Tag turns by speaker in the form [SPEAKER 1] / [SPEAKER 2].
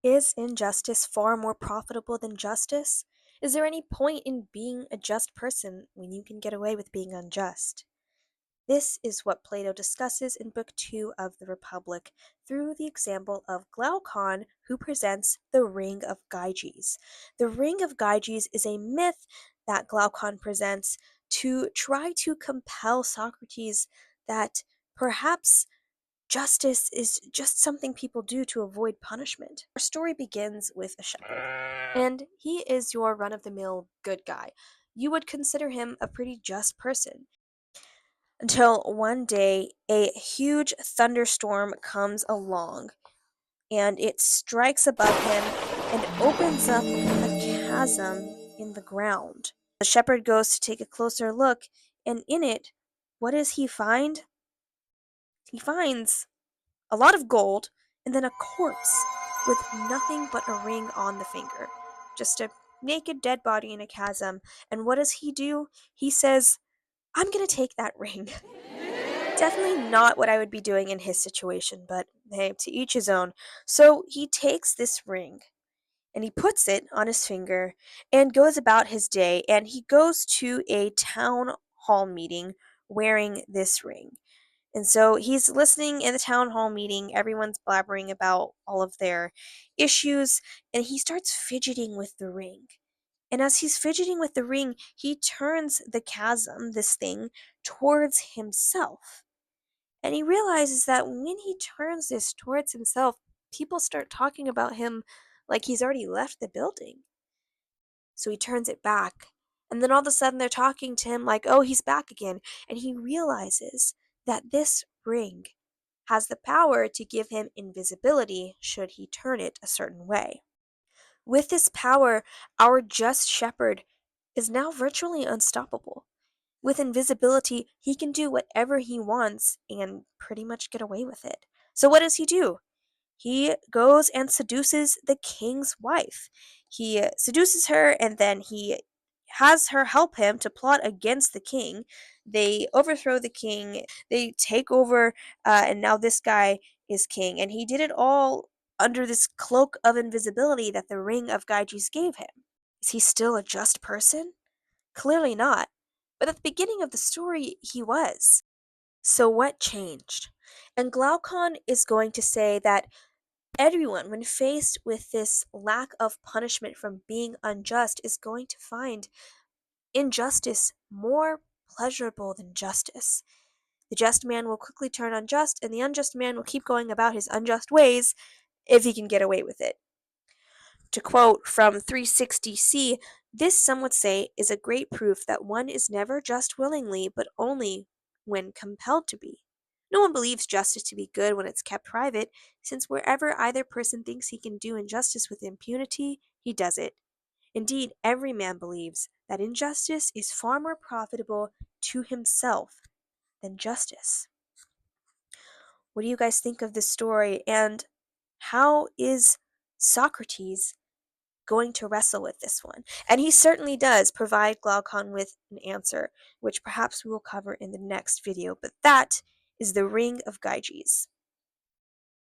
[SPEAKER 1] Is injustice far more profitable than justice? Is there any point in being a just person when you can get away with being unjust? This is what Plato discusses in Book 2 of the Republic through the example of Glaucon, who presents the Ring of Gyges. The Ring of Gyges is a myth that Glaucon presents to try to compel Socrates that perhaps justice is just something people do to avoid punishment. Our story begins with a shepherd, and he is your run of the mill good guy. You would consider him a pretty just person. Until one day, a huge thunderstorm comes along, and it strikes above him and opens up a chasm in the ground. The shepherd goes to take a closer look, and in it, what does he find? He finds a lot of gold, and then a corpse with nothing but a ring on the finger. Just a naked dead body in a chasm. And what does he do? He says, I'm gonna take that ring. Definitely not what I would be doing in his situation, but hey, to each his own. So he takes this ring and he puts it on his finger and goes about his day, and he goes to a town hall meeting wearing this ring. And so he's listening in the town hall meeting. Everyone's blabbering about all of their issues, and he starts fidgeting with the ring. And as he's fidgeting with the ring, he turns the chasm, this thing, towards himself. And he realizes that when he turns this towards himself, people start talking about him like he's already left the building. So he turns it back. And then all of a sudden they're talking to him like, oh, he's back again. And he realizes that this ring has the power to give him invisibility should he turn it a certain way. With this power, our just shepherd is now virtually unstoppable. With invisibility, he can do whatever he wants and pretty much get away with it. So, what does he do? He goes and seduces the king's wife. He seduces her, and then he has her help him to plot against the king. They overthrow the king, they take over, and now this guy is king. And he did it all under this cloak of invisibility that the Ring of Gyges gave him. Is he still a just person? Clearly not. But at the beginning of the story, he was. So what changed? And Glaucon is going to say that everyone, when faced with this lack of punishment from being unjust, is going to find injustice more pleasurable than justice. The just man will quickly turn unjust, and the unjust man will keep going about his unjust ways if he can get away with it. To quote from 360C, this, some would say, is a great proof that one is never just willingly, but only when compelled to be. No one believes justice to be good when it's kept private, since wherever either person thinks he can do injustice with impunity, he does it. Indeed, every man believes that injustice is far more profitable to himself than justice. What do you guys think of this story, and how is Socrates going to wrestle with this one? And he certainly does provide Glaucon with an answer, which perhaps we will cover in the next video, but that is the Ring of Gyges.